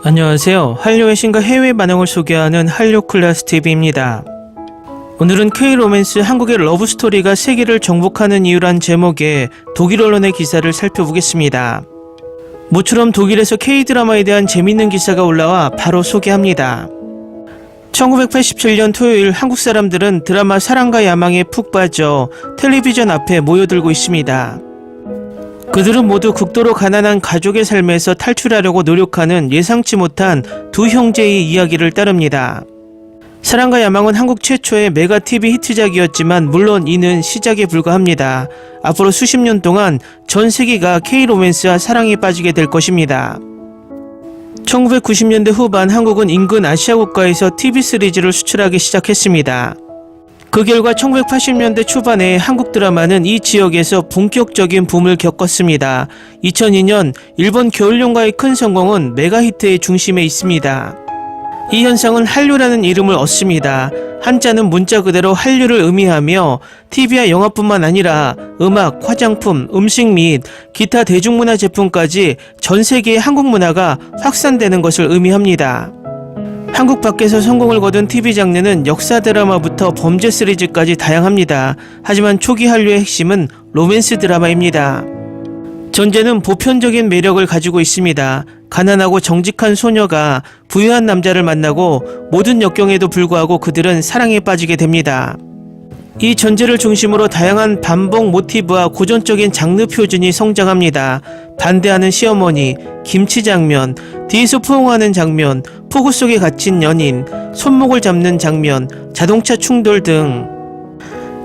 안녕하세요. 한류의 신과 해외 반응을 소개하는 한류클래스TV입니다. 오늘은 K-로맨스 한국의 러브스토리가 세계를 정복하는 이유란 제목의 독일 언론의 기사를 살펴보겠습니다. 모처럼 독일에서 K-드라마에 대한 재밌는 기사가 올라와 바로 소개합니다. 1987년 토요일 한국 사람들은 드라마 사랑과 야망에 푹 빠져 텔레비전 앞에 모여들고 있습니다. 그들은 모두 극도로 가난한 가족의 삶에서 탈출하려고 노력하는 예상치 못한 두 형제의 이야기를 따릅니다. 사랑과 야망은 한국 최초의 메가 TV 히트작이었지만 물론 이는 시작에 불과합니다. 앞으로 수십 년 동안 전 세계가 K-로맨스와 사랑에 빠지게 될 것입니다. 1990년대 후반 한국은 인근 아시아 국가에서 TV 시리즈를 수출하기 시작했습니다. 그 결과 1980년대 초반에 한국 드라마는 이 지역에서 본격적인 붐을 겪었습니다. 2002년 일본 겨울연가의 큰 성공은 메가히트의 중심에 있습니다. 이 현상은 한류라는 이름을 얻습니다. 한자는 문자 그대로 한류를 의미하며 TV와 영화뿐만 아니라 음악, 화장품, 음식 및 기타 대중문화 제품까지 전 세계의 한국 문화가 확산되는 것을 의미합니다. 한국 밖에서 성공을 거둔 TV 장르는 역사 드라마부터 범죄 시리즈까지 다양합니다. 하지만 초기 한류의 핵심은 로맨스 드라마입니다. 전제는 보편적인 매력을 가지고 있습니다. 가난하고 정직한 소녀가 부유한 남자를 만나고 모든 역경에도 불구하고 그들은 사랑에 빠지게 됩니다. 이 전제를 중심으로 다양한 반복 모티브와 고전적인 장르 표준이 성장합니다. 반대하는 시어머니, 김치 장면, 뒤에서 포옹하는 장면, 폭우 속에 갇힌 연인, 손목을 잡는 장면, 자동차 충돌 등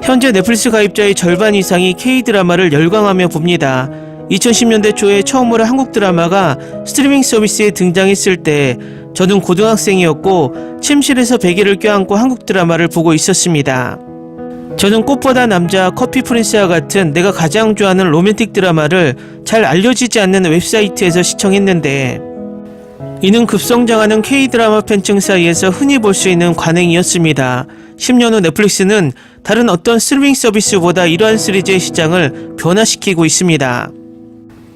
현재 넷플릭스 가입자의 절반 이상이 K-드라마를 열광하며 봅니다. 2010년대 초에 처음으로 한국 드라마가 스트리밍 서비스에 등장했을 때 저는 고등학생이었고 침실에서 베개를 껴안고 한국 드라마를 보고 있었습니다. 저는 꽃보다 남자, 커피 프린스와 같은 내가 가장 좋아하는 로맨틱 드라마를 잘 알려지지 않는 웹사이트에서 시청했는데 이는 급성장하는 K-드라마 팬층 사이에서 흔히 볼 수 있는 관행이었습니다. 10년 후 넷플릭스는 다른 어떤 스트리밍 서비스보다 이러한 시리즈의 시장을 변화시키고 있습니다.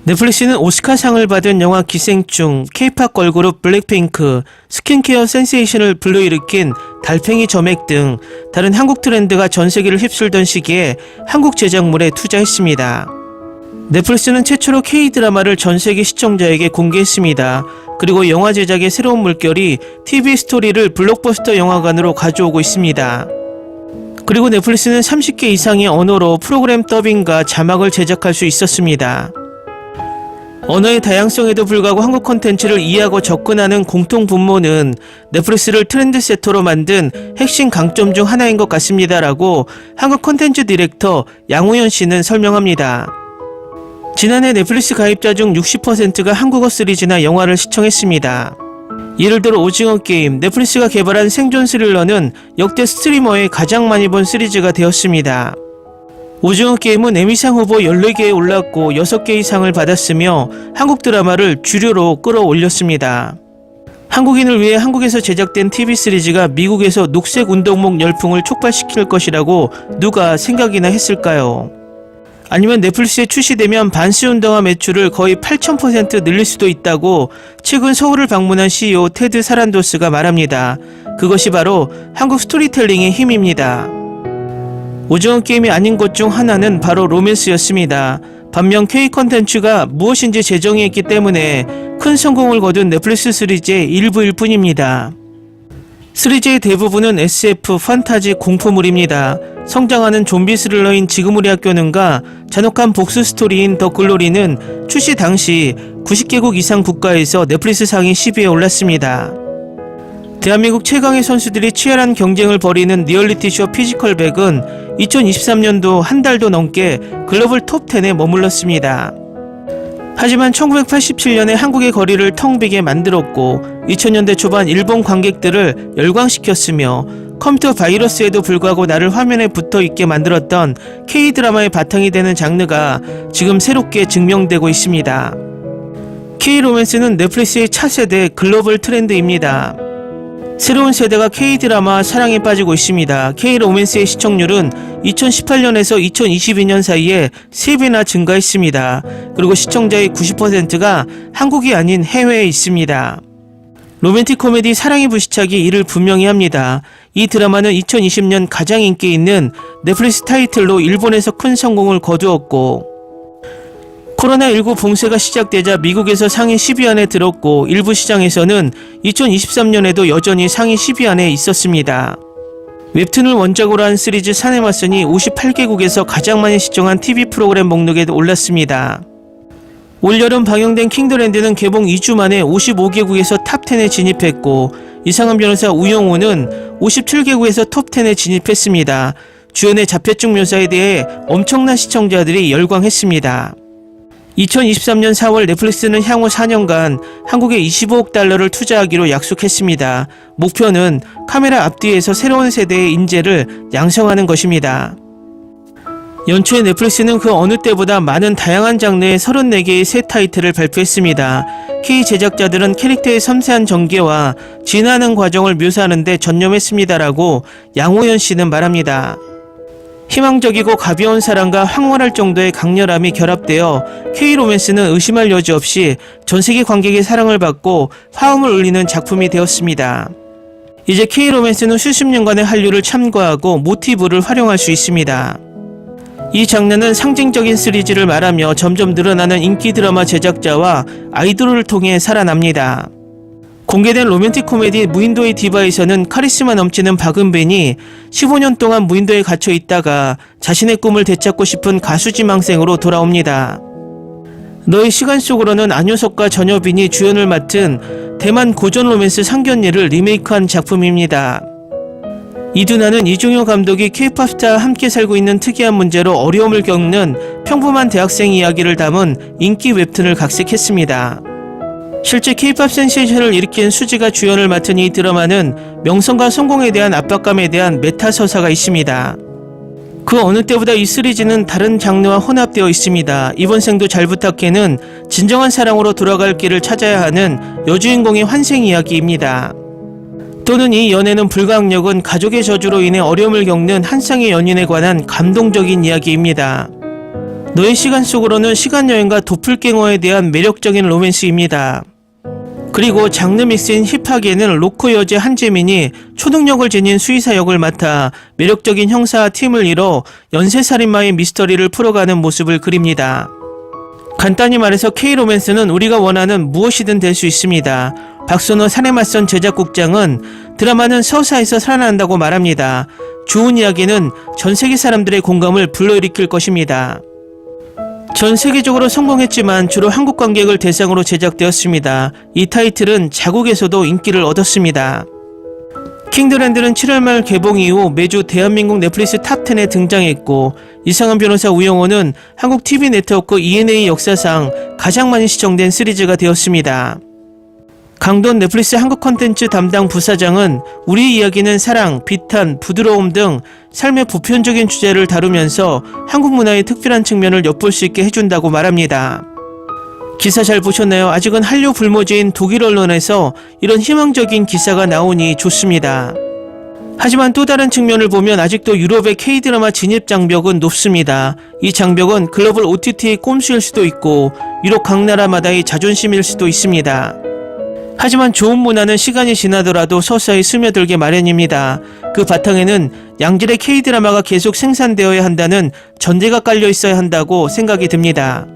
넷플릭스는 오스카상을 받은 영화 기생충, K-팝 걸그룹 블랙핑크, 스킨케어 센세이션을 불러일으킨 달팽이 점액 등 다른 한국 트렌드가 전 세계를 휩쓸던 시기에 한국 제작물에 투자했습니다. 넷플릭스는 최초로 K-드라마를 전 세계 시청자에게 공개했습니다. 그리고 영화 제작의 새로운 물결이 TV 스토리를 블록버스터 영화관으로 가져오고 있습니다. 그리고 넷플릭스는 30개 이상의 언어로 프로그램 더빙과 자막을 제작할 수 있었습니다. 언어의 다양성에도 불구하고 한국 콘텐츠를 이해하고 접근하는 공통 분모는 넷플릭스를 트렌드세터로 만든 핵심 강점 중 하나인 것 같습니다. 라고 한국 콘텐츠 디렉터 양우현 씨는 설명합니다. 지난해 넷플릭스 가입자 중 60%가 한국어 시리즈나 영화를 시청했습니다. 예를 들어 오징어 게임, 넷플릭스가 개발한 생존 스릴러는 역대 스트리머의 가장 많이 본 시리즈가 되었습니다. 오징어 게임은 에미상 후보 14개에 올랐고 6개의 상을 받았으며 한국 드라마를 주류로 끌어올렸습니다. 한국인을 위해 한국에서 제작된 TV 시리즈가 미국에서 녹색 운동복 열풍을 촉발시킬 것이라고 누가 생각이나 했을까요? 아니면 넷플릭스에 출시되면 반스운동화 매출을 거의 8000% 늘릴 수도 있다고 최근 서울을 방문한 CEO 테드 사란도스가 말합니다. 그것이 바로 한국 스토리텔링의 힘입니다. 오징어 게임이 아닌 것 중 하나는 바로 로맨스였습니다. 반면 K 콘텐츠가 무엇인지 재정의했기 때문에 큰 성공을 거둔 넷플릭스 시리즈의 일부일 뿐입니다. 시리즈의 대부분은 SF, 판타지, 공포물입니다. 성장하는 좀비 스릴러인 지금 우리 학교는가 잔혹한 복수 스토리인 더 글로리는 출시 당시 90개국 이상 국가에서 넷플릭스 상위 10위에 올랐습니다. 대한민국 최강의 선수들이 치열한 경쟁을 벌이는 리얼리티쇼 피지컬백은 2023년도 한 달도 넘게 글로벌 톱10에 머물렀습니다. 하지만 1987년에 한국의 거리를 텅 비게 만들었고 2000년대 초반 일본 관객들을 열광시켰으며 컴퓨터 바이러스에도 불구하고 나를 화면에 붙어있게 만들었던 K-드라마의 바탕이 되는 장르가 지금 새롭게 증명되고 있습니다. K-로맨스는 넷플릭스의 차세대 글로벌 트렌드입니다. 새로운 세대가 K-드라마 사랑에 빠지고 있습니다. K-로맨스의 시청률은 2018년에서 2022년 사이에 3배나 증가했습니다. 그리고 시청자의 90%가 한국이 아닌 해외에 있습니다. 로맨틱 코미디 사랑의 불시착이 이를 분명히 합니다. 이 드라마는 2020년 가장 인기 있는 넷플릭스 타이틀로 일본에서 큰 성공을 거두었고, 코로나19 봉쇄가 시작되자 미국에서 상위 10위 안에 들었고, 일부 시장에서는 2023년에도 여전히 상위 10위 안에 있었습니다. 웹툰을 원작으로 한 시리즈 사네마슨이 58개국에서 가장 많이 시청한 TV 프로그램 목록에 올랐습니다. 올여름 방영된 킹더랜드는 개봉 2주 만에 55개국에서 탑10에 진입했고, 이상한 변호사 우영우는 57개국에서 톱10에 진입했습니다. 주연의 자폐증 묘사에 대해 엄청난 시청자들이 열광했습니다. 2023년 4월 넷플릭스는 향후 4년간 한국에 25억 달러를 투자하기로 약속했습니다. 목표는 카메라 앞뒤에서 새로운 세대의 인재를 양성하는 것입니다. 연초에 넷플릭스는 그 어느 때보다 많은 다양한 장르의 34개의 새 타이틀을 발표했습니다. K 제작자들은 캐릭터의 섬세한 전개와 진화하는 과정을 묘사하는 데 전념했습니다라고 양호연 씨는 말합니다. 희망적이고 가벼운 사랑과 황홀할 정도의 강렬함이 결합되어 K-로맨스는 의심할 여지 없이 전세계 관객의 사랑을 받고 화음을 울리는 작품이 되었습니다. 이제 K-로맨스는 수십 년간의 한류를 참고하고 모티브를 활용할 수 있습니다. 이 장르는 상징적인 시리즈를 말하며 점점 늘어나는 인기 드라마 제작자와 아이돌을 통해 살아납니다. 공개된 로맨틱 코미디 무인도의 디바에서는 카리스마 넘치는 박은빈이 15년 동안 무인도에 갇혀 있다가 자신의 꿈을 되찾고 싶은 가수 지망생으로 돌아옵니다. 너의 시간 속으로는 안효석과 전여빈이 주연을 맡은 대만 고전 로맨스 상견례를 리메이크한 작품입니다. 이두나는 이중효 감독이 K-POP 스타와 함께 살고 있는 특이한 문제로 어려움을 겪는 평범한 대학생 이야기를 담은 인기 웹툰을 각색했습니다. 실제 K-POP 센세이션을 일으킨 수지가 주연을 맡은 이 드라마는 명성과 성공에 대한 압박감에 대한 메타 서사가 있습니다. 그 어느 때보다 이 시리즈는 다른 장르와 혼합되어 있습니다. 이번 생도 잘 부탁해는 진정한 사랑으로 돌아갈 길을 찾아야 하는 여주인공의 환생 이야기입니다. 또는 이 연애는 불가항력은 가족의 저주로 인해 어려움을 겪는 한 쌍의 연인에 관한 감동적인 이야기입니다. 너의 시간 속으로는 시간여행과 도플갱어에 대한 매력적인 로맨스입니다. 그리고 장르 믹스인 힙하게는 로코 여제 한재민이 초능력을 지닌 수의사 역을 맡아 매력적인 형사와 팀을 이뤄 연쇄살인마의 미스터리를 풀어가는 모습을 그립니다. 간단히 말해서 K-로맨스는 우리가 원하는 무엇이든 될 수 있습니다. 박선호 사내맞선 제작국장은 드라마는 서사에서 살아난다고 말합니다. 좋은 이야기는 전 세계 사람들의 공감을 불러일으킬 것입니다. 전 세계적으로 성공했지만 주로 한국 관객을 대상으로 제작되었습니다. 이 타이틀은 자국에서도 인기를 얻었습니다. 킹더랜드는 7월 말 개봉 이후 매주 대한민국 넷플릭스 탑10에 등장했고, 이상한 변호사 우영우는 한국 TV 네트워크 ENA 역사상 가장 많이 시청된 시리즈가 되었습니다. 강돈 넷플릭스 한국 콘텐츠 담당 부사장은 우리 이야기는 사랑, 비탄, 부드러움 등 삶의 보편적인 주제를 다루면서 한국 문화의 특별한 측면을 엿볼 수 있게 해준다고 말합니다. 기사 잘 보셨나요? 아직은 한류 불모지인 독일 언론에서 이런 희망적인 기사가 나오니 좋습니다. 하지만 또 다른 측면을 보면 아직도 유럽의 K-드라마 진입 장벽은 높습니다. 이 장벽은 글로벌 OTT의 꼼수일 수도 있고 유럽 각 나라마다의 자존심일 수도 있습니다. 하지만 좋은 문화는 시간이 지나더라도 서서히 스며들게 마련입니다. 그 바탕에는 양질의 K-드라마가 계속 생산되어야 한다는 전제가 깔려 있어야 한다고 생각이 듭니다.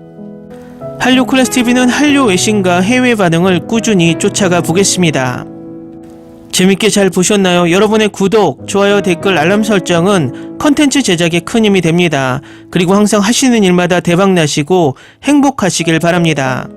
한류 클래스TV는 한류 외신과 해외 반응을 꾸준히 쫓아가 보겠습니다. 재밌게 잘 보셨나요? 여러분의 구독, 좋아요, 댓글, 알람 설정은 컨텐츠 제작에 큰 힘이 됩니다. 그리고 항상 하시는 일마다 대박 나시고 행복하시길 바랍니다.